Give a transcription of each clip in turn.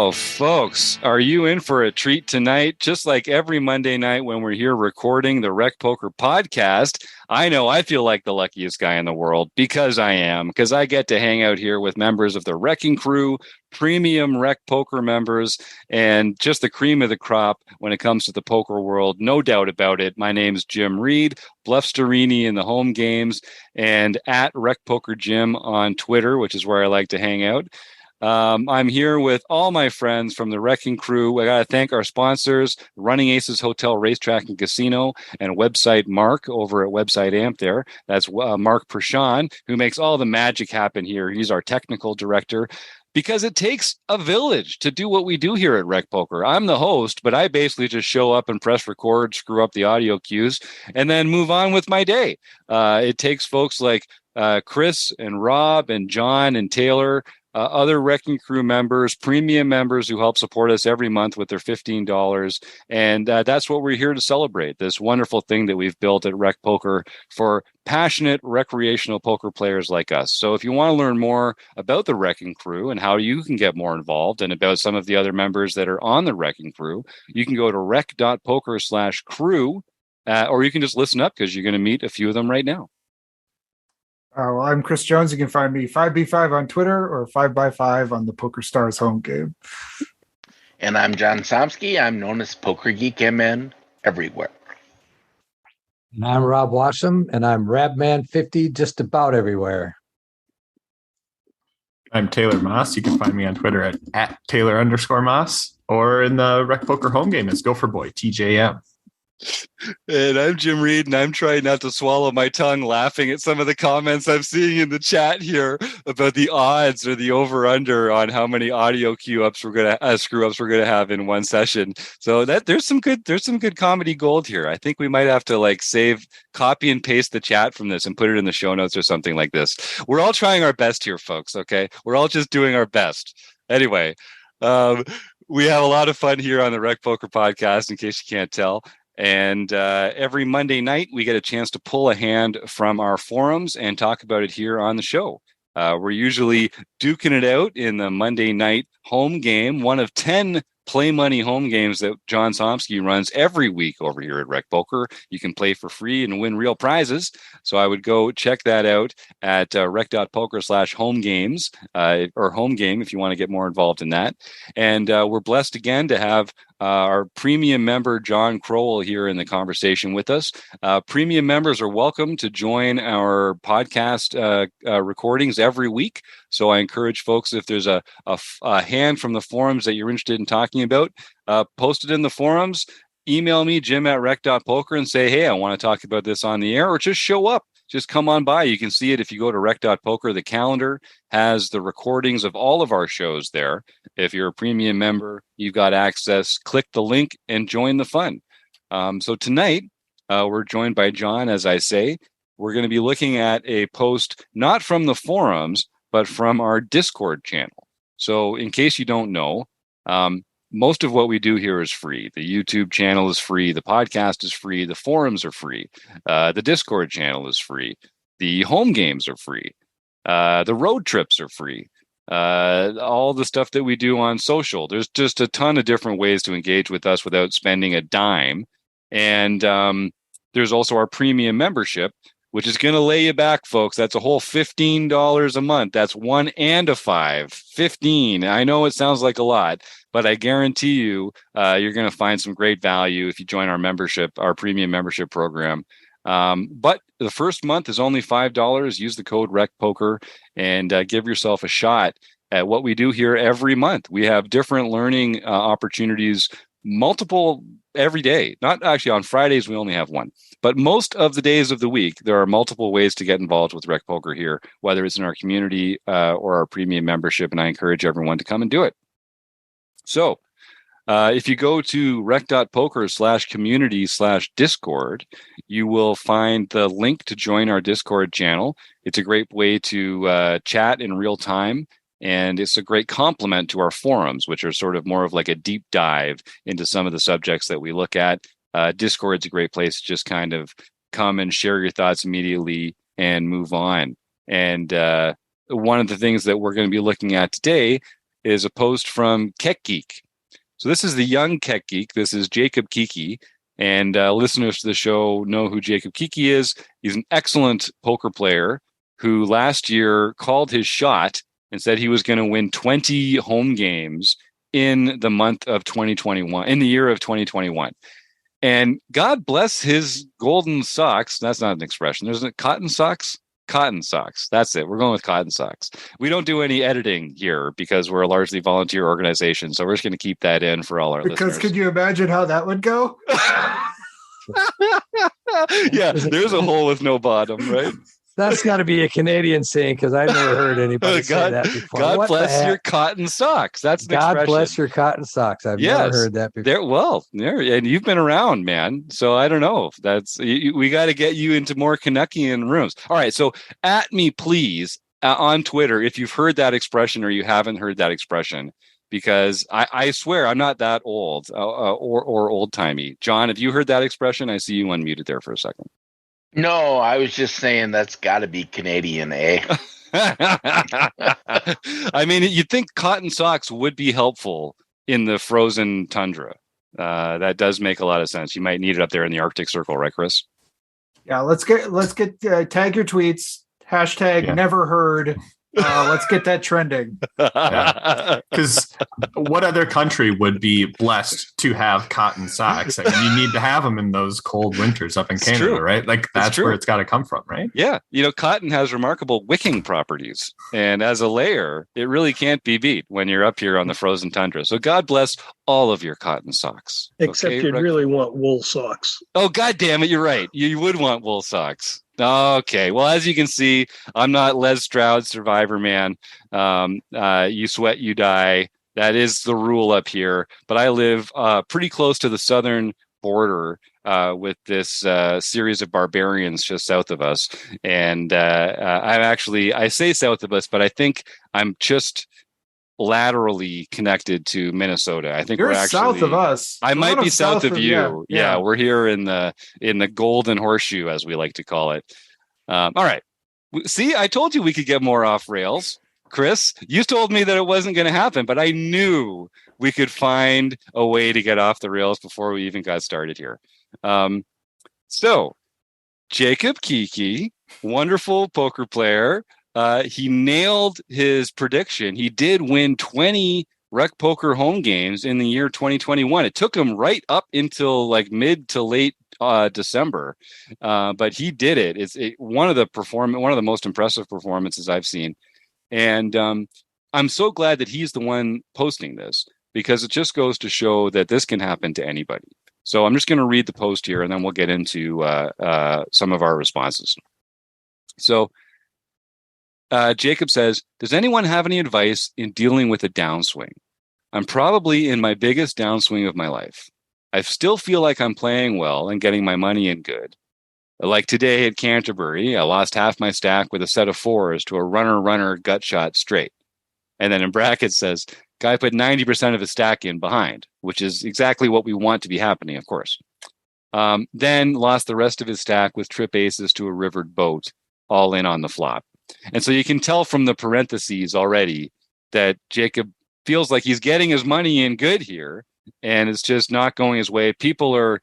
Oh, folks, are you in for a treat tonight? Just like every Monday night when we're here recording the Rec Poker podcast, I know I feel like the luckiest guy in the world because I get to hang out here with members of the Wrecking Crew, premium Rec Poker members, and just the cream of the crop when it comes to the poker world. No doubt about it. My name's Jim Reed, Bluffsterini in the home games, and at Rec Poker Jim on Twitter, which is where I like to hang out. I'm here with all my friends from the Wrecking Crew. I got to thank our sponsors, Running Aces Hotel, Racetrack, and Casino, and website Mark over at Website Amp there. That's Mark Prashant, who makes all the magic happen here. He's our technical director. Because it takes a village to do what we do here at Rec Poker. I'm the host, but I basically just show up and press record, screw up the audio cues, and then move on with my day. It takes folks like Chris and Rob and John and Taylor, other Wrecking Crew members, premium members who help support us every month with their $15. And that's what we're here to celebrate, this wonderful thing that we've built at Rec Poker for passionate recreational poker players like us. So if you want to learn more about the Wrecking Crew and how you can get more involved and about some of the other members that are on the Wrecking Crew, you can go to rec.poker/crew, or you can just listen up because you're going to meet a few of them right now. Well, I'm Chris Jones. You can find me 5B5 on Twitter or 5x5 on the Poker Stars home game. And I'm John Somsky. I'm known as Poker Geek MN everywhere. And I'm Rob Washam, and I'm Rabman50 just about everywhere. I'm Taylor Moss. You can find me on Twitter at Taylor_Moss, or in the Rec Poker home game as Gopher Boy, TJM. And I'm Jim Reed, and I'm trying not to swallow my tongue laughing at some of the comments I'm seeing in the chat here about the odds or the over/under on how many audio screw-ups we're gonna have in one session. So there's some good comedy gold here. I think we might have to copy and paste the chat from this and put it in the show notes or something like this. We're all trying our best here, folks. Okay, we're all just doing our best. Anyway, we have a lot of fun here on the Rec Poker podcast, in case you can't tell. And every Monday night, we get a chance to pull a hand from our forums and talk about it here on the show. We're usually duking it out in the Monday night home game, one of 10 play money home games that John Somsky runs every week over here at Rec Poker. You can play for free and win real prizes. So I would go check that out at rec.poker/home games, or home game if you want to get more involved in that. And we're blessed again to have our premium member, John Crowell, here in the conversation with us. Premium members are welcome to join our podcast recordings every week. So I encourage folks, if there's a hand from the forums that you're interested in talking about, post it in the forums. Email me, jim@rec.poker, and say, hey, I want to talk about this on the air, or just show up. Just come on by. You can see it if you go to rec.poker. The calendar has the recordings of all of our shows there. If you're a premium member, you've got access. Click the link and join the fun. So tonight, we're joined by John, as I say. We're going to be looking at a post not from the forums, but from our Discord channel. So in case you don't know, most of what we do here is free. The YouTube channel is free. The podcast is free. The forums are free. The Discord channel is free. The home games are free. The road trips are free. All the stuff that we do on social. There's just a ton of different ways to engage with us without spending a dime. And there's also our premium membership, which is going to lay you back, folks. That's a whole $15 a month. That's 1 and a 5. 15. I know it sounds like a lot, but I guarantee you, you're going to find some great value if you join our membership, our premium membership program. But the first month is only $5. Use the code RECPOKER and give yourself a shot at what we do here every month. We have different learning opportunities, multiple every day. Not actually on Fridays, we only have one. But most of the days of the week, there are multiple ways to get involved with Rec Poker here, whether it's in our community or our premium membership, and I encourage everyone to come and do it. So if you go to rec.poker/community/Discord, you will find the link to join our Discord channel. It's a great way to chat in real time. And it's a great complement to our forums, which are sort of more of like a deep dive into some of the subjects that we look at. Discord's a great place to just kind of come and share your thoughts immediately and move on. And one of the things that we're going to be looking at today is a post from Keck Geek. So this is the young Keck Geek. This is Jacob Kiki. And listeners to the show know who Jacob Kiki is. He's an excellent poker player who last year called his shot and said he was going to win 20 home games in the month of 2021, in the year of 2021. And God bless his golden socks. That's not an expression. There's cotton socks. Cotton socks. That's it. We're going with cotton socks. We don't do any editing here because we're a largely volunteer organization. So we're just going to keep that in for all our listeners. Because could you imagine how that would go? Yeah, there's a hole with no bottom, right? That's got to be a Canadian saying because I've never heard anybody say that before. God bless your cotton socks. That's an God expression. bless your cotton socks. I've never heard that before. And you've been around, man. So I don't know. We got to get you into more Canuckian rooms. All right. So at me, please, on Twitter, if you've heard that expression or you haven't heard that expression, because I swear I'm not that old or old timey. John, have you heard that expression? I see you unmuted there for a second. No, I was just saying that's got to be Canadian, eh? I mean, you'd think cotton socks would be helpful in the frozen tundra. That does make a lot of sense. You might need it up there in the Arctic Circle, right, Chris? Yeah, let's get tag your tweets. Hashtag never heard. Let's get that trending. Because what other country would be blessed to have cotton socks? I mean, you need to have them in those cold winters up in Canada, true. right? Like that's where it's got to come from, right? Yeah. Cotton has remarkable wicking properties. And as a layer, it really can't be beat when you're up here on the frozen tundra. So God bless all of your cotton socks. Except you'd really want wool socks. Oh, God damn it. You're right. You would want wool socks. Okay. Well, as you can see, I'm not Les Stroud, Survivor Man. You sweat, you die. That is the rule up here. But I live pretty close to the southern border with this series of barbarians just south of us. And I say south of us, but I think I'm just laterally connected to Minnesota. I think You're we're actually south of us. I might be south of you. Yeah, we're here in the golden horseshoe, as we like to call it. All right. See, I told you we could get more off rails. Chris, you told me that it wasn't going to happen, but I knew we could find a way to get off the rails before we even got started here. So Jacob Kiki, wonderful poker player. He nailed his prediction. He did win 20 Rec Poker home games in the year 2021. It took him right up until like mid to late December, but he did it. It's one of the most impressive performances I've seen, and I'm so glad that he's the one posting this because it just goes to show that this can happen to anybody. So I'm just going to read the post here, and then we'll get into some of our responses. So. Jacob says, does anyone have any advice in dealing with a downswing? I'm probably in my biggest downswing of my life. I still feel like I'm playing well and getting my money in good. Like today at Canterbury, I lost half my stack with a set of fours to a runner gut shot straight. And then in brackets says, guy put 90% of his stack in behind, which is exactly what we want to be happening, of course. Then lost the rest of his stack with trip aces to a rivered boat, all in on the flop. And so you can tell from the parentheses already that Jacob feels like he's getting his money in good here, and it's just not going his way. People are,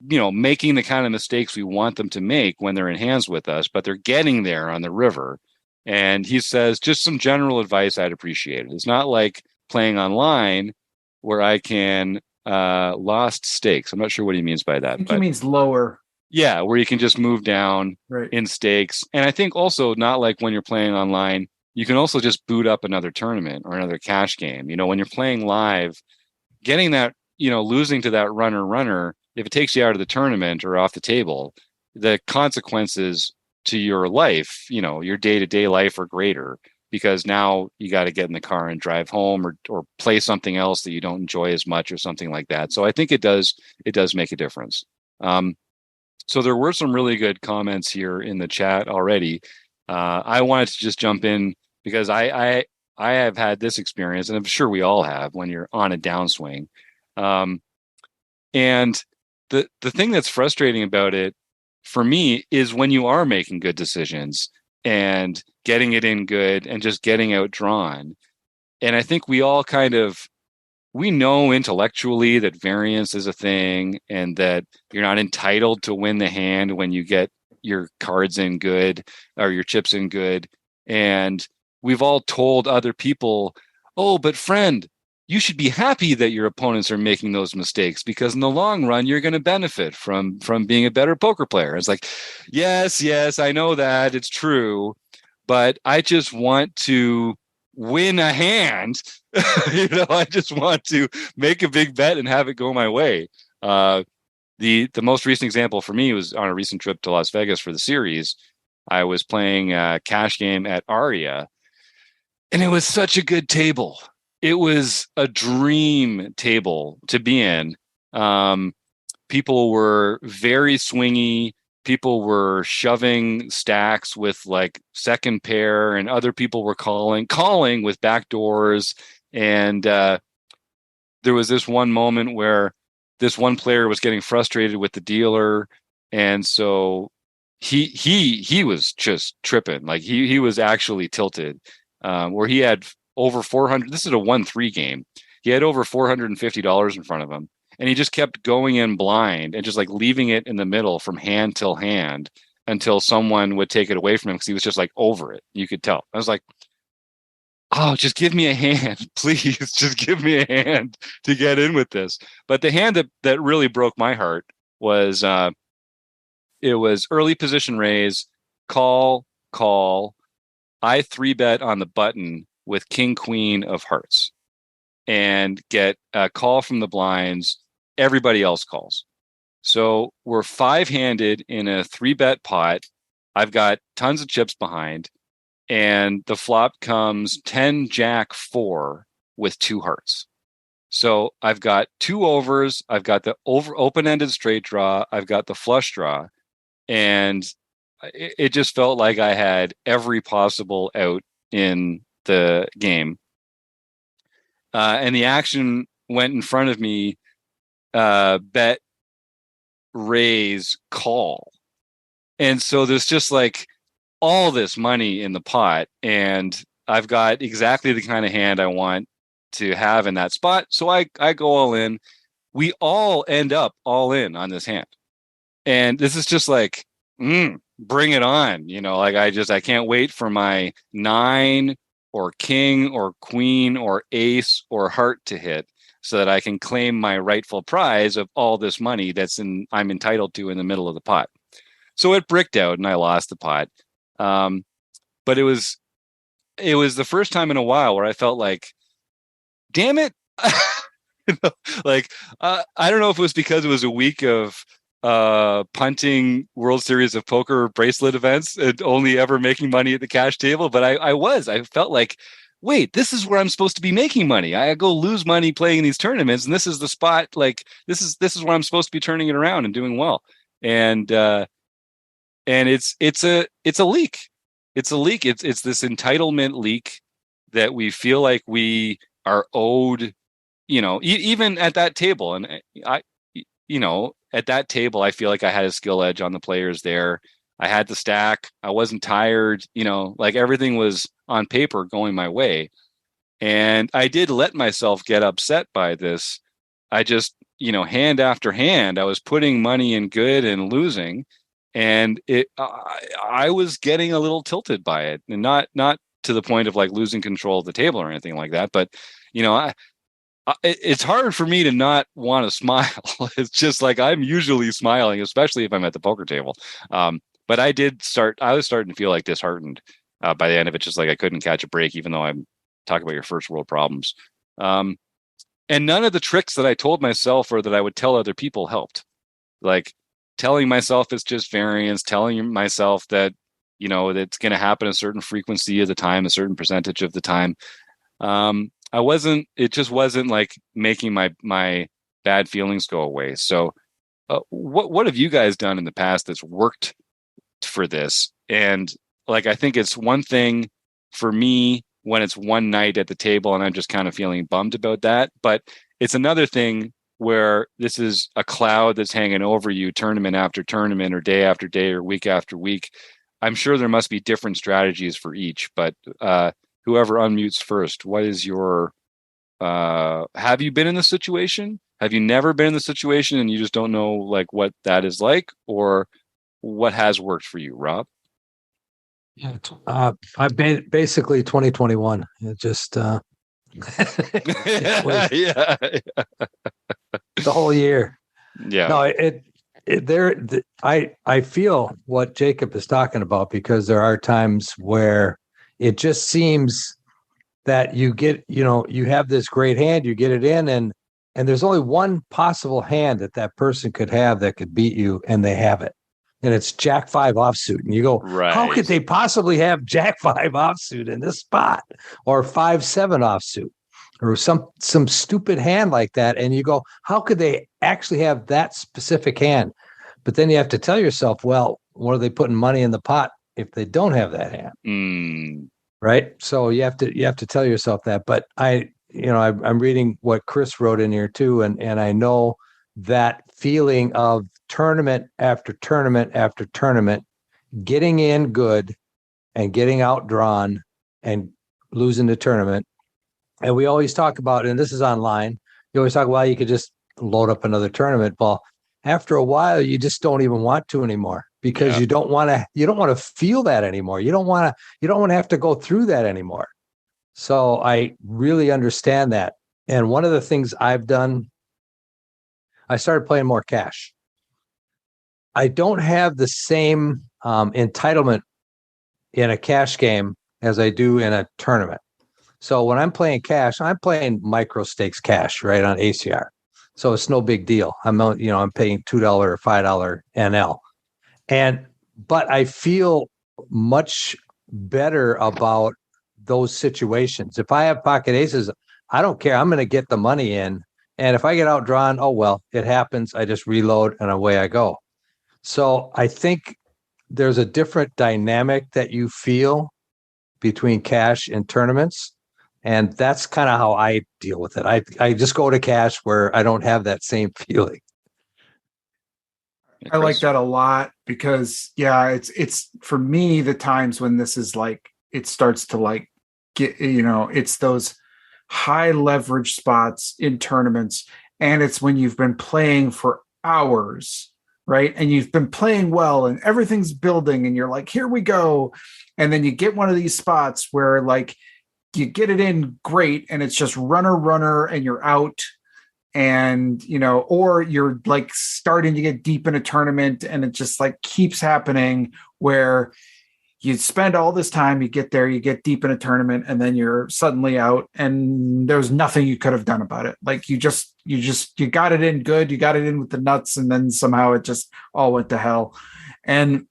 making the kind of mistakes we want them to make when they're in hands with us, but they're getting there on the river. And he says, just some general advice, I'd appreciate it. It's not like playing online where I can lost stakes. I'm not sure what he means by that. I think he means lower. Yeah, where you can just move down in stakes. And I think also not like when you're playing online, you can also just boot up another tournament or another cash game. When you're playing live, getting that, losing to that runner, if it takes you out of the tournament or off the table, the consequences to your life, your day-to-day life are greater because now you got to get in the car and drive home or play something else that you don't enjoy as much or something like that. So I think it does make a difference. So there were some really good comments here in the chat already. I wanted to just jump in because I have had this experience, and I'm sure we all have when you're on a downswing. And the thing that's frustrating about it for me is when you are making good decisions and getting it in good and just getting outdrawn. I think we all we know intellectually that variance is a thing and that you're not entitled to win the hand when you get your cards in good or your chips in good. And we've all told other people, oh, but friend, you should be happy that your opponents are making those mistakes because in the long run, you're going to benefit from being a better poker player. It's like, yes, I know that it's true, but I just want to win a hand. I just want to make a big bet and have it go my way. The most recent example for me was on a recent trip to Las Vegas for the series. I was playing a cash game at Aria, and it was such a good table. It was a dream table to be in. People were very swingy. People were shoving stacks with like second pair, and other people were calling with backdoors. And there was this one moment where this one player was getting frustrated with the dealer, and so he was just tripping. Like he was actually tilted, where he had over 400. This is a 1-3 game. He had over $450 in front of him, and he just kept going in blind and just like leaving it in the middle from hand till hand until someone would take it away from him because he was just like over it. You could tell. I was like, oh, just give me a hand, please. Just give me a hand to get in with this. But the hand that really broke my heart was it was early position raise, call. I 3-bet on the button with king, queen of hearts and get a call from the blinds. Everybody else calls. So we're 5-handed in a 3-bet pot. I've got tons of chips behind. And the flop comes 10 jack 4 with 2 hearts. So I've got 2 overs. I've got the open-ended straight draw. I've got the flush draw. And it just felt like I had every possible out in the game. And the action went in front of me, bet, raise, call. And so there's just like all this money in the pot, and I've got exactly the kind of hand I want to have in that spot. So I go all in. We all end up all in on this hand. And this is just like, bring it on. Like I can't wait for my 9 or king or queen or ace or heart to hit so that I can claim my rightful prize of all this money I'm entitled to in the middle of the pot. So it bricked out and I lost the pot. But it was the first time in a while where I felt like, damn it. I don't know if it was because it was a week of punting World Series of Poker bracelet events and only ever making money at the cash table, but I felt like, wait, this is where I'm supposed to be making money. I go lose money playing in these tournaments, and this is the spot. Like this is where I'm supposed to be turning it around and doing well. And it's a leak. It's a leak. It's this entitlement leak that we feel like we are owed, even at that table. And at that table, I feel like I had a skill edge on the players there. I had the stack. I wasn't tired, like everything was on paper going my way. And I did let myself get upset by this. I just, hand after hand, I was putting money in good and losing. And I was getting a little tilted by it, and not to the point of like losing control of the table or anything like that. But, it's hard for me to not want to smile. It's just like I'm usually smiling, especially if I'm at the poker table. But I was starting to feel like disheartened by the end of it, just like I couldn't catch a break, even though I'm talking about your first world problems. And none of the tricks that I told myself or that I would tell other people helped. Like, telling myself it's just variance, telling myself that, it's going to happen a certain frequency of the time, a certain percentage of the time. It just wasn't like making my bad feelings go away. So what have you guys done in the past that's worked for this? And like, I think it's one thing for me when it's one night at the table and I'm just kind of feeling bummed about that, but it's another thing where this is a cloud that's hanging over you tournament after tournament or day after day or week after week. I'm sure there must be different strategies for each, but whoever unmutes first, what is your, have you been in the situation? Have you never been in the situation and you just don't know like what that is like, or what has worked for you, Rob? Yeah, I've been basically 2021. It just it was Yeah. the whole year. Yeah. No, I feel what Jacob is talking about, because there are times where it just seems that you have this great hand, you get it in, and there's only one possible hand that person could have that could beat you, and they have it. And it's Jack 5 offsuit. And you go, how could they possibly have Jack 5 offsuit in this spot, or 5-7 offsuit, or some stupid hand like that? And you go, how could they actually have that specific hand? But then you have to tell yourself, well, what are they putting money in the pot if they don't have that hand? Right. So you have to tell yourself that. But I'm reading what Chris wrote in here too. And I know that feeling of tournament after tournament after tournament, getting in good and getting outdrawn and losing the tournament. And we always talk about, and this is online, you always talk, well, you could just load up another tournament. Well, after a while, you just don't even want to anymore, because you don't want to feel that anymore. You don't want to have to go through that anymore. So I really understand that. And one of the things I've done, I started playing more cash. I don't have the same entitlement in a cash game as I do in a tournament. So when I'm playing cash, I'm playing micro stakes cash, right, on ACR. So it's no big deal. I'm paying $2 or $5 NL. But I feel much better about those situations. If I have pocket aces, I don't care. I'm going to get the money in. And if I get outdrawn, oh, well, it happens. I just reload and away I go. So I think there's a different dynamic that you feel between cash and tournaments. And that's kind of how I deal with it. I just go to cash where I don't have that same feeling. I like that a lot, because it's for me, the times when this is like, it starts to like get, it's those high leverage spots in tournaments. And it's when you've been playing for hours, right? And you've been playing well and everything's building and you're like, here we go. And then you get one of these spots where like you get it in great and it's just runner and you're out. And, or you're like starting to get deep in a tournament and it just like keeps happening, where you spend all this time, you get there, you get deep in a tournament, and then you're suddenly out and there's nothing you could have done about it. Like you got it in good, you got it in with the nuts, and then somehow it just all went to hell. And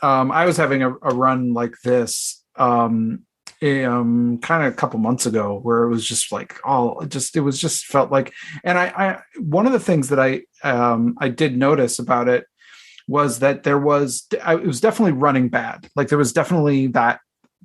I was having a run like this kind of a couple months ago, where it was just like felt like, and I one of the things that I did notice about it was that it was definitely running bad. Like there was definitely that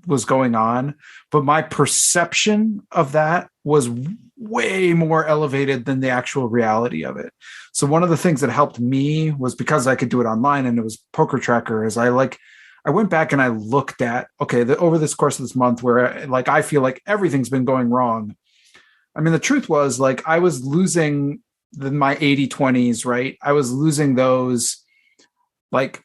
was going on, but my perception of that was way more elevated than the actual reality of it. So one of the things that helped me was, because I could do it online and it was Poker Tracker, is I went back and I looked at, over this course of this month, where like I feel like everything's been going wrong. I mean, the truth was, like, I was losing my 80-20s, right? I was losing those like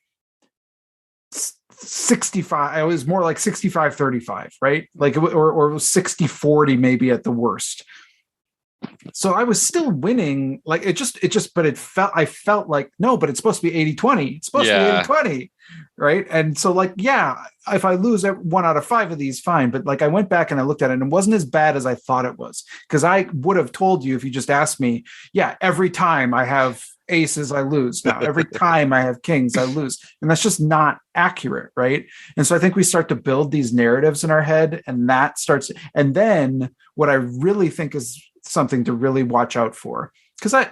65. I was more like 65-35, right? Like, or it was 60-40 maybe at the worst. So I was still winning. Like I felt like, no, but it's supposed to be 80-20. It's supposed to be 80-20. Right. And so like, if I lose 1 out of 5 of these, fine. But like, I went back and I looked at it and it wasn't as bad as I thought it was. Because I would have told you, if you just asked me, every time I have aces, I lose. Now, every time I have kings, I lose. And that's just not accurate. Right. And so I think we start to build these narratives in our head, and that starts. And then what I really think is something to really watch out for, because I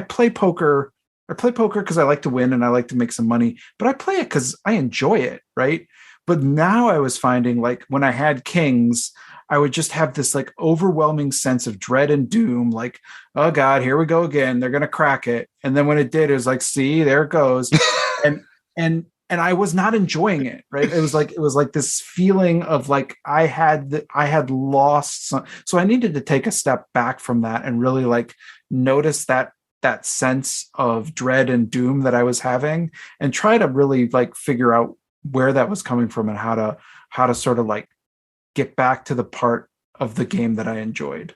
play poker. I play poker because I like to win and I like to make some money, but I play it because I enjoy it, right? But now I was finding, like, when I had kings, I would just have this like overwhelming sense of dread and doom, like, oh God, here we go again. They're gonna crack it. And then when it did, it was like, see, there it goes. and and I was not enjoying it. Right. It was like this feeling of like I had lost some. So I needed to take a step back from that and really like notice that sense of dread and doom that I was having, and try to really like figure out where that was coming from and how to sort of like get back to the part of the game that I enjoyed.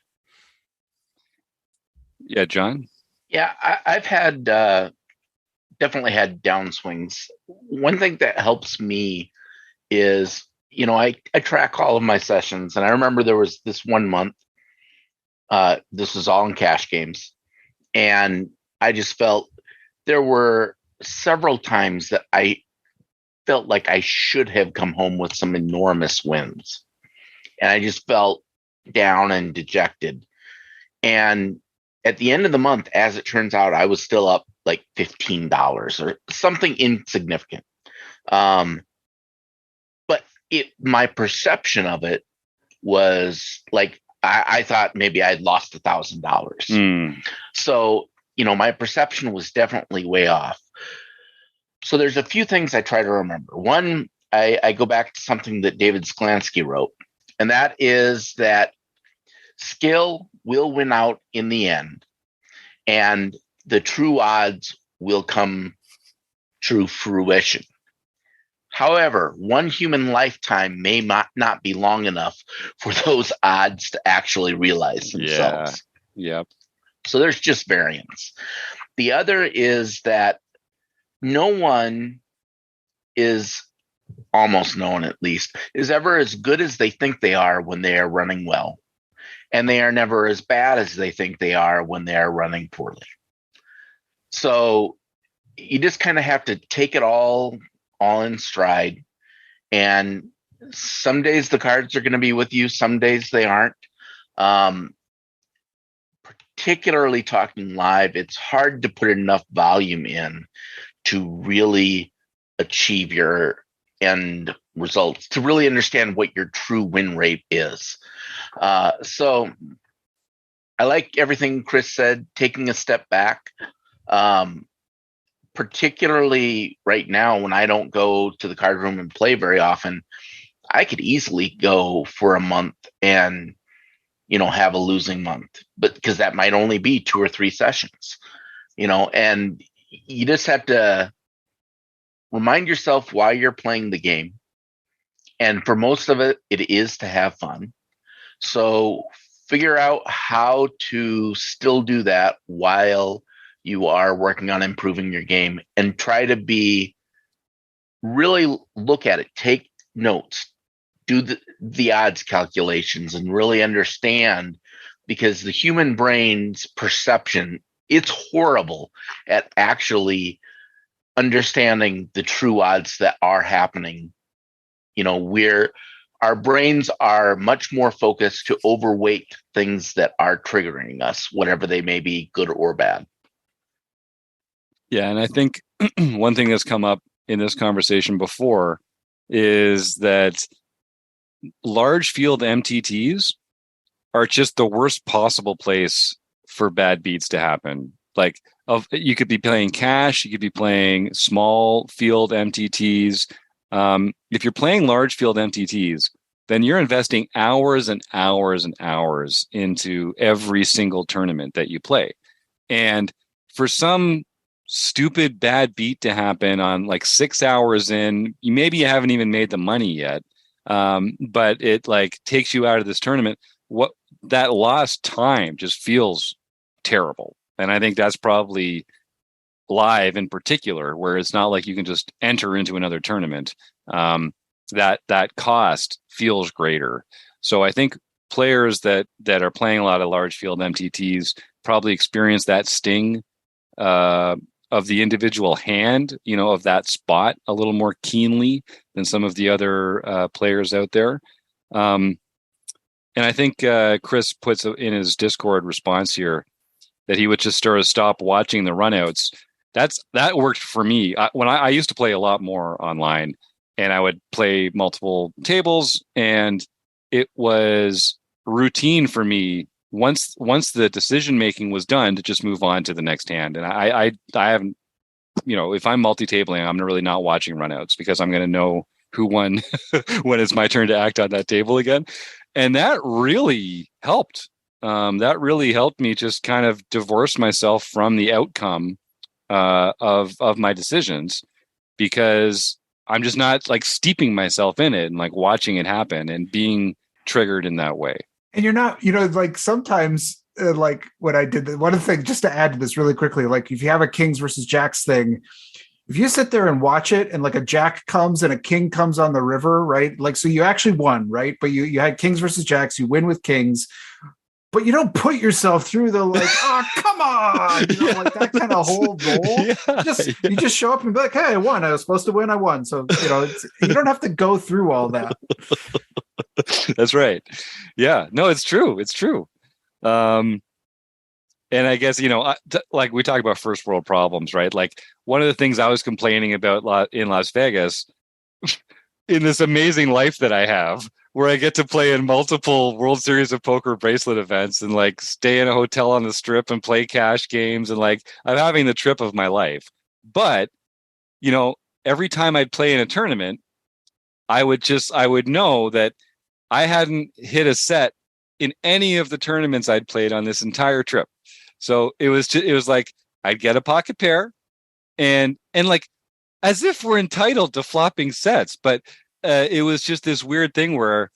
Yeah, John. Yeah, I've had definitely had downswings. One thing that helps me is, I track all of my sessions, and I remember there was this one month. This was all in cash games, and I just felt there were several times that I felt like I should have come home with some enormous wins, and I just felt down and dejected. And at the end of the month, as it turns out, I was still up like $15 or something insignificant. But my perception of it was like, I thought maybe I'd lost $1,000. So, my perception was definitely way off. So there's a few things I try to remember. One, I go back to something that David Sklansky wrote, and that is that skill will win out in the end, and the true odds will come to fruition. However, one human lifetime may not be long enough for those odds to actually realize themselves. Yeah. Yep. So there's just variance. The other is that no one is, almost no one at least, is ever as good as they think they are when they are running well. And they are never as bad as they think they are when they are running poorly. So you just kind of have to take it all in stride. And some days the cards are going to be with you. Some days they aren't. Particularly talking live, it's hard to put enough volume in to really achieve your end results, to really understand what your true win rate is. So I like everything Chris said, taking a step back. Particularly right now, when I don't go to the card room and play very often, I could easily go for a month and, have a losing month, but because that might only be 2 or 3 sessions, and you just have to remind yourself why you're playing the game. And for most of it, it is to have fun. So figure out how to still do that while you are working on improving your game, and try to really look at it, take notes, do the odds calculations, and really understand, because the human brain's perception, it's horrible at actually understanding the true odds that are happening. Our brains are much more focused to overweight things that are triggering us, whatever they may be, good or bad. Yeah, and I think one thing that's come up in this conversation before is that large field MTTs are just the worst possible place for bad beats to happen. Like, you could be playing cash, you could be playing small field MTTs. If you're playing large field MTTs, then you're investing hours and hours and hours into every single tournament that you play. And for some stupid bad beat to happen on like 6 hours in, maybe you haven't even made the money yet, but it like takes you out of this tournament. What that lost time just feels terrible. And I think that's probably live in particular, where it's not like you can just enter into another tournament. That cost feels greater. So I think players that are playing a lot of large field MTTs probably experience that sting of the individual hand, of that spot a little more keenly than some of the other players out there. And I think Chris puts in his Discord response here that he would just sort of stop watching the runouts. That worked for me. When I used to play a lot more online, and I would play multiple tables, and it was routine for me once the decision making was done to just move on to the next hand. And I haven't if I'm multi-tabling, I'm really not watching runouts because I'm going to know who won when it's my turn to act on that table again. And that really helped. That really helped me just kind of divorce myself from the outcome of my decisions, because I'm just not like steeping myself in it and like watching it happen and being triggered in that way. And you're not, like sometimes like when I did one of the things, just to add to this really quickly, like if you have a kings versus jacks thing, if you sit there and watch it and like a jack comes and a king comes on the river, right? Like, so you actually won, right? But you had kings versus jacks, you win with kings, but you don't put yourself through the like, oh, come on, like that kind of whole role. Yeah, You just show up and be like, hey, I won. I was supposed to win. I won. So, you don't have to go through all that. That's right. Yeah, no, it's true. It's true. And I guess, like we talk about first world problems, right? Like one of the things I was complaining about in Las Vegas, in this amazing life that I have, where I get to play in multiple World Series of Poker bracelet events and like stay in a hotel on the strip and play cash games. And like, I'm having the trip of my life. But, every time I'd play in a tournament, I would know that I hadn't hit a set in any of the tournaments I'd played on this entire trip. So it was like I'd get a pocket pair and like as if we're entitled to flopping sets. But it was just this weird thing where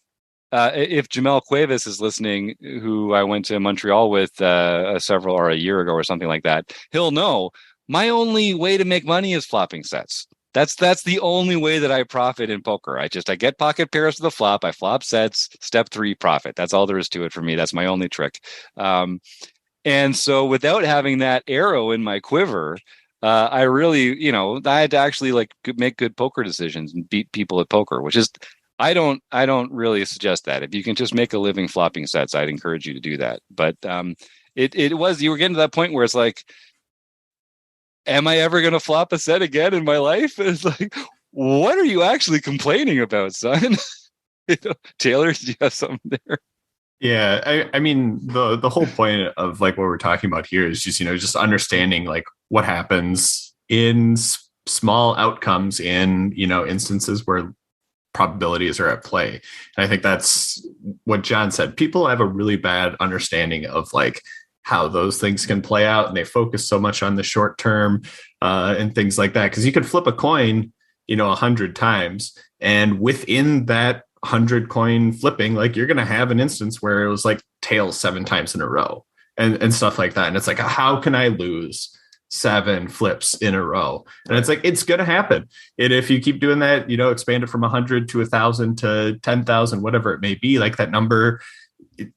if Jamel Cuevas is listening, who I went to Montreal with a year ago or something like that, he'll know my only way to make money is flopping sets. That's the only way that I profit in poker. I get pocket pairs to the flop. I flop sets. Step 3, profit. That's all there is to it for me. That's my only trick. And so without having that arrow in my quiver, I really, I had to actually like make good poker decisions and beat people at poker, which is, I don't really suggest that. If you can just make a living flopping sets, I'd encourage you to do that. But you were getting to that point where it's like, am I ever going to flop a set again in my life? It's like, what are you actually complaining about, son? Taylor, do you have something there? Yeah, I mean the whole point of like what we're talking about here is just just understanding like what happens in small outcomes in instances where probabilities are at play. And I think that's what John said. People have a really bad understanding of like how those things can play out, and they focus so much on the short term and things like that, because you could flip a coin 100 times, and within that 100 coin flipping, like you're going to have an instance where it was like tails 7 times in a row and stuff like that. And it's like, how can I lose 7 flips in a row? And it's like, it's going to happen. And if you keep doing that, expand it from 100 to 1,000 to 10,000, whatever it may be, like that number,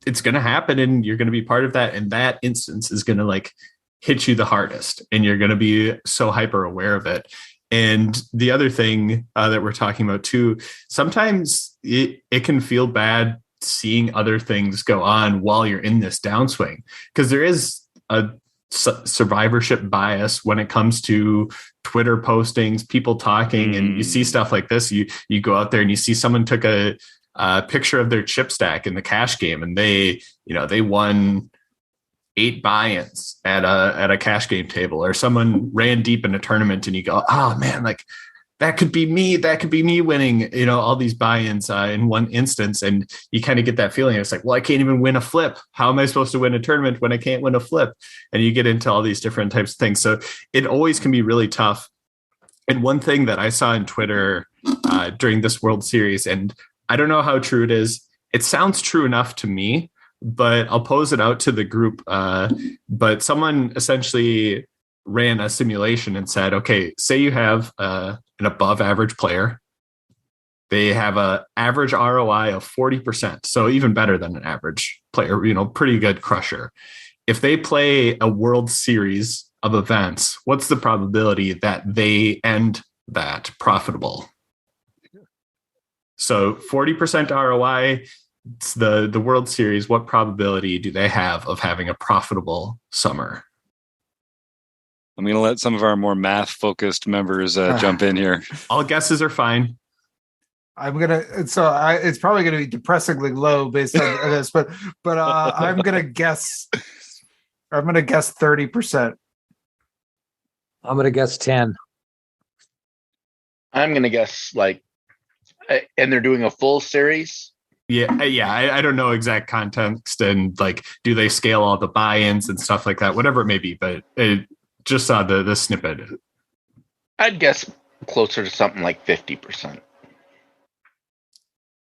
it's going to happen, and you're going to be part of that. And that instance is going to like hit you the hardest, and you're going to be so hyper aware of it. And the other thing that we're talking about too, sometimes it can feel bad seeing other things go on while you're in this downswing, because there is a survivorship bias when it comes to Twitter postings, people talking, and you see stuff like this. You go out there and you see someone took a picture of their chip stack in the cash game, and they won 8 buy-ins at a cash game table, or someone ran deep in a tournament, and you go, oh man, like that could be me winning, all these buy-ins in one instance. And you kind of get that feeling. It's like, well, I can't even win a flip. How am I supposed to win a tournament when I can't win a flip? And you get into all these different types of things. So it always can be really tough. And one thing that I saw on Twitter during this World Series, and I don't know how true it is, it sounds true enough to me, but I'll pose it out to the group. But someone essentially ran a simulation and said, okay, say you have an above average player. They have an average ROI of 40%. So even better than an average player, pretty good crusher. If they play a World Series of events, what's the probability that they end that profitable? So 40% ROI, it's the World Series. What probability do they have of having a profitable summer? I'm going to let some of our more math-focused members jump in here. All guesses are fine. It's probably going to be depressingly low based on this, but I'm going to guess 30%. I'm going to guess 10. I'm going to guess and they're doing a full series. Yeah. I don't know exact context and like, do they scale all the buy-ins and stuff like that? Whatever it may be, but it just saw the snippet. I'd guess closer to something like 50%.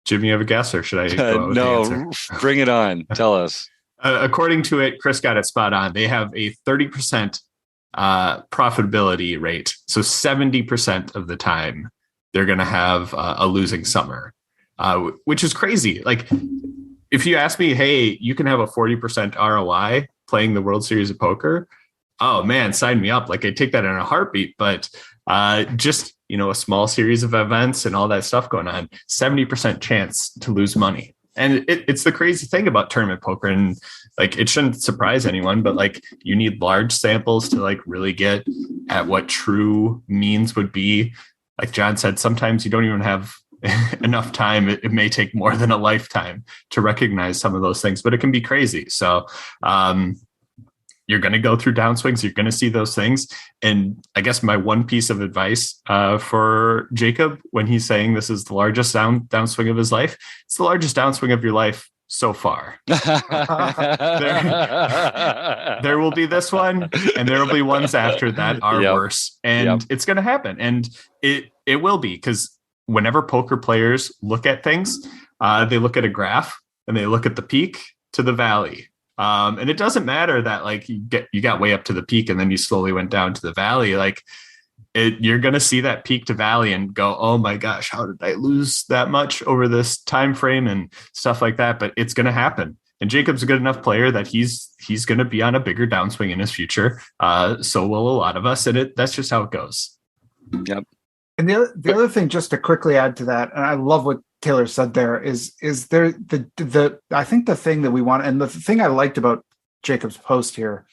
Jim, you have a guess, or should I go out with the answer? Bring it on. Tell us. According to it, Chris got it spot on. They have a 30% profitability rate. So 70% of the time, they're going to have a losing summer, which is crazy. Like, if you ask me, hey, you can have a 40% ROI playing the World Series of Poker. Oh man, sign me up. Like, I'd take that in a heartbeat. But just, a small series of events and all that stuff going on, 70% chance to lose money. And it's the crazy thing about tournament poker. And like, it shouldn't surprise anyone, but like, you need large samples to like really get at what true means would be. Like John said, sometimes you don't even have enough time. It may take more than a lifetime to recognize some of those things, but it can be crazy. So you're going to go through downswings. You're going to see those things. And I guess my one piece of advice for Jacob, when he's saying this is the largest downswing of his life, it's the largest downswing of your life so far. there will be this one, and there will be ones after that are worse. And it's going to happen. And it will be, because whenever poker players look at things, they look at a graph and they look at the peak to the valley. And it doesn't matter that like you got way up to the peak and then you slowly went down to the valley. Like you're going to see that peak to valley and go, oh my gosh, how did I lose that much over this time frame and stuff like that? But it's going to happen. And Jacob's a good enough player that he's going to be on a bigger downswing in his future. So will a lot of us, and that's just how it goes. Yep. And the other thing, just to quickly add to that, and I love what Taylor said there, is there the I think the thing that we want, and the thing I liked about Jacob's post here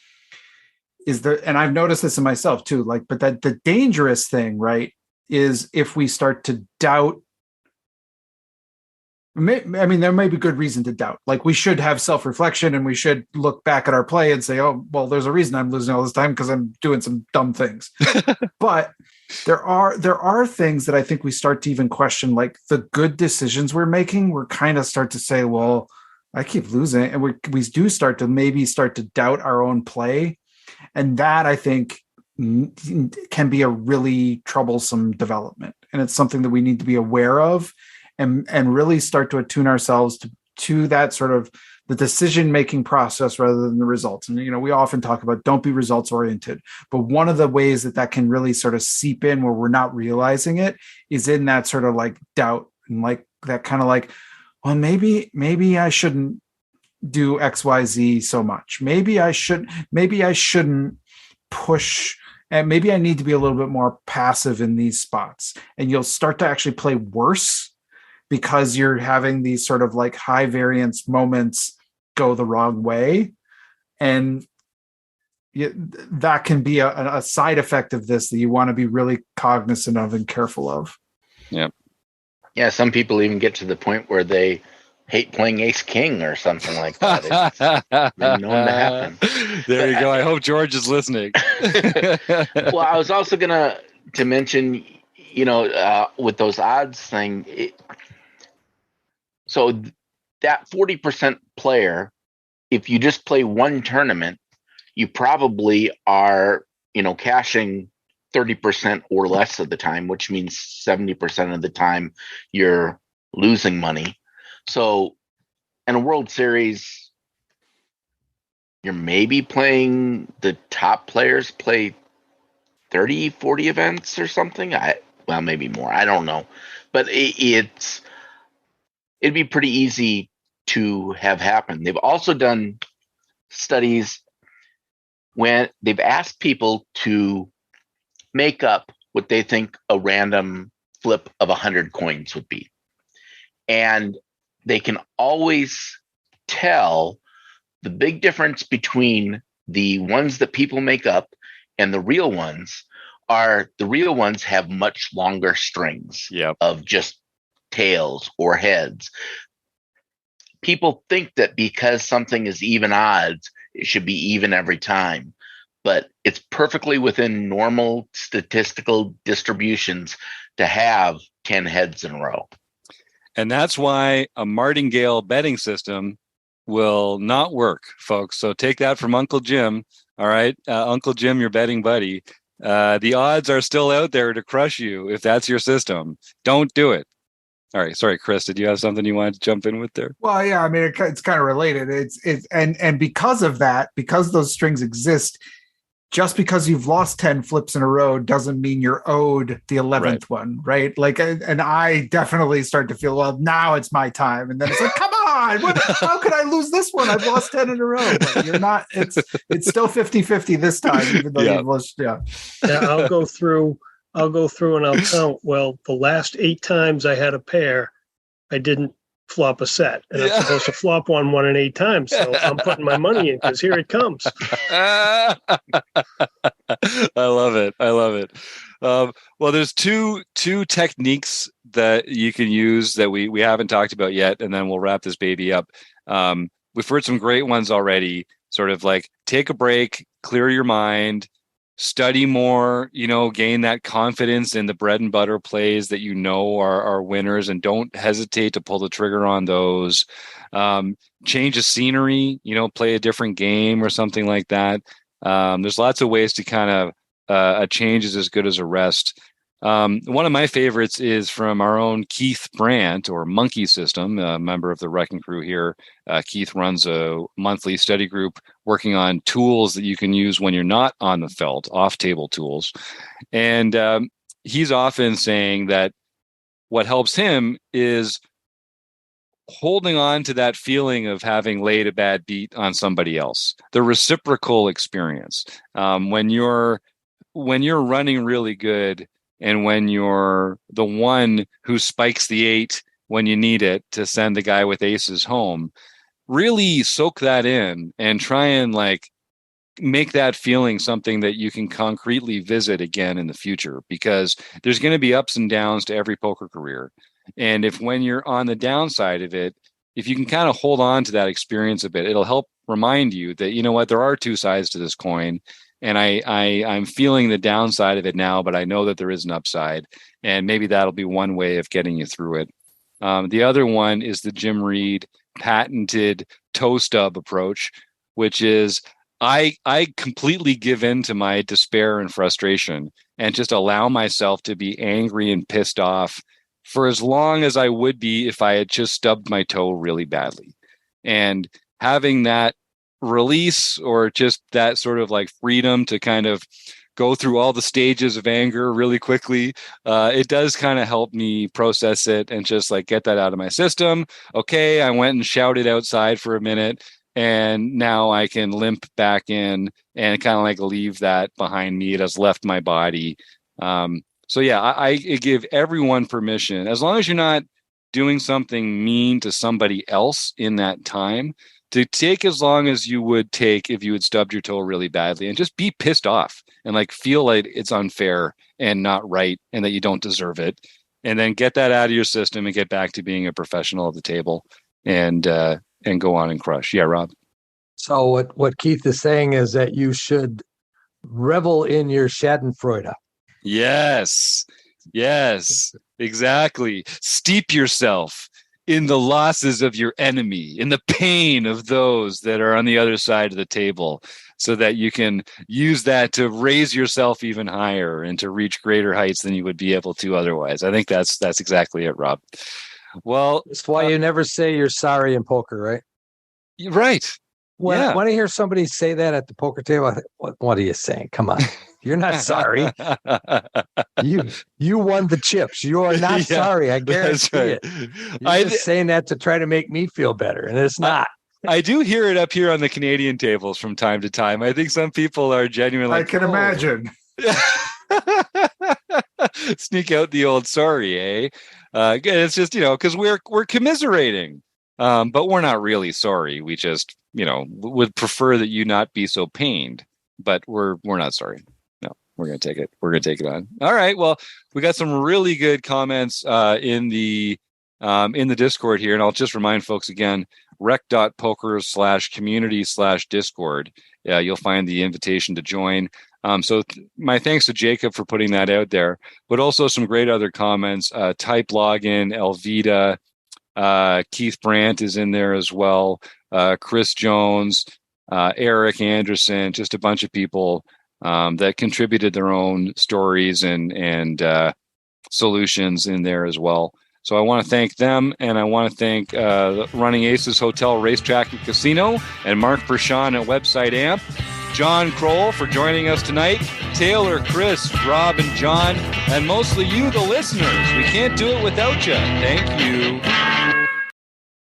is there, and I've noticed this in myself too, like, but that the dangerous thing, right, is if we start to doubt. I mean, there may be good reason to doubt. Like, we should have self-reflection and we should look back at our play and say, oh, well, there's a reason I'm losing all this time because I'm doing some dumb things. But there are things that I think we start to even question, like the good decisions we're making. We're kind of start to say, well, I keep losing. And we do start to doubt our own play. And that, I think, can be a really troublesome development. And it's something that we need to be aware of. And really start to attune ourselves to that sort of the decision-making process rather than the results. And, we often talk about don't be results-oriented. But one of the ways that can really sort of seep in where we're not realizing it is in that sort of like doubt and like that kind of like, well, maybe I shouldn't do X, Y, Z so much. Maybe I shouldn't push, and maybe I need to be a little bit more passive in these spots. And you'll start to actually play worse because you're having these sort of like high variance moments go the wrong way. And that can be a side effect of this that you want to be really cognizant of and careful of. Yep. Yeah, some people even get to the point where they hate playing ace king or something like that. It's been known to happen. There you go. I hope George is listening. Well, I was also going to mention, with those odds thing, so that 40% player, if you just play one tournament, you probably are, cashing 30% or less of the time, which means 70% of the time you're losing money. So in a World Series, you're maybe playing the top players play 30, 40 events or something. Maybe more. I don't know. But it'd be pretty easy to have happen. They've also done studies when they've asked people to make up what they think a random flip of 100 coins would be. And they can always tell the big difference between the ones that people make up and the real ones are the real ones have much longer strings of just tails or heads. People think that because something is even odds, it should be even every time. but it's perfectly within normal statistical distributions to have 10 heads in a row. And that's why a martingale betting system will not work, folks. So take that from Uncle Jim. All right, Uncle Jim, your betting buddy. The odds are still out there to crush you if that's your system. Don't do it. All right, sorry, Chris. Did you have something you wanted to jump in with there? Well, yeah, I mean, it's kind of related. And because of that, because those strings exist, just because you've lost 10 flips in a row doesn't mean you're owed the 11th one, right? Like, and I definitely start to feel, well, now it's my time. And then it's like, come on, how could I lose this one? I've lost 10 in a row. But you're not, it's still 50-50 this time, even though you've lost, Yeah, I'll go through and I'll count. Well, the last 8 times I had a pair, I didn't flop a set, and I'm supposed to flop one and 8 times. So I'm putting my money in because here it comes. I love it. Well, there's two techniques that you can use that we haven't talked about yet, and then we'll wrap this baby up. We've heard some great ones already. Sort of like take a break, clear your mind, study more, gain that confidence in the bread and butter plays that are winners, and don't hesitate to pull the trigger on those. Change the scenery, play a different game or something like that. There's lots of ways to kind of a change is as good as a rest. One of my favorites is from our own Keith Brandt, or Monkey System, a member of the Wrecking Crew here. Keith runs a monthly study group working on tools that you can use when you're not on the felt, off-table tools. And he's often saying that what helps him is holding on to that feeling of having laid a bad beat on somebody else, the reciprocal experience. When you're running really good, and when you're the one who spikes the 8 when you need it to send the guy with aces home, really soak that in and try and make that feeling something that you can concretely visit again in the future, because there's going to be ups and downs to every poker career. And when you're on the downside of it, if you can kind of hold on to that experience a bit, it'll help remind you that, there are 2 sides to this coin. And I'm feeling the downside of it now, but I know that there is an upside, and maybe that'll be one way of getting you through it. The other one is the Jim Reed patented toe stub approach, which is I completely give in to my despair and frustration and just allow myself to be angry and pissed off for as long as I would be if I had just stubbed my toe really badly. And having that release, or just that sort of freedom to kind of go through all the stages of anger really quickly, it does kind of help me process it and just get that out of my system. Okay, I went and shouted outside for a minute, and now I can limp back in and kind of leave that behind me. It has left my body. So yeah, I give everyone permission, as long as you're not doing something mean to somebody else in that time, to take as long as you would take if you had stubbed your toe really badly, and just be pissed off and feel like it's unfair and not right and that you don't deserve it. And then get that out of your system and get back to being a professional at the table and go on and crush. Yeah, Rob. So what Keith is saying is that you should revel in your Schadenfreude. Yes, exactly. Steep yourself in the losses of your enemy, in the pain of those that are on the other side of the table, so that you can use that to raise yourself even higher and to reach greater heights than you would be able to otherwise. I think that's exactly it, Rob. Well, that's why you never say you're sorry in poker, right? Right. When I hear somebody say that at the poker table, I think, what are you saying? Come on. You're not sorry. You won the chips. You are not sorry. I guarantee it. You're just saying that to try to make me feel better, and it's not. I do hear it up here on the Canadian tables from time to time. I think some people are genuinely. I can imagine. Sneak out the old sorry, eh? It's just because we're commiserating, but we're not really sorry. We just would prefer that you not be so pained, but we're not sorry. We're going to take it. We're going to take it on. All right. Well, we got some really good comments in the in the Discord here. And I'll just remind folks again, rec.poker/community/Discord. You'll find the invitation to join. So my thanks to Jacob for putting that out there, but also some great other comments. Type Login, Elvita, Keith Brandt is in there as well. Chris Jones, Eric Anderson, just a bunch of people that contributed their own stories and solutions in there as well. So I want to thank them, and I want to thank Running Aces Hotel, Racetrack, and Casino, and Mark Pershawn at Website Amp, John Kroll for joining us tonight, Taylor, Chris, Rob, and John, and mostly you, the listeners. We can't do it without you. Thank you.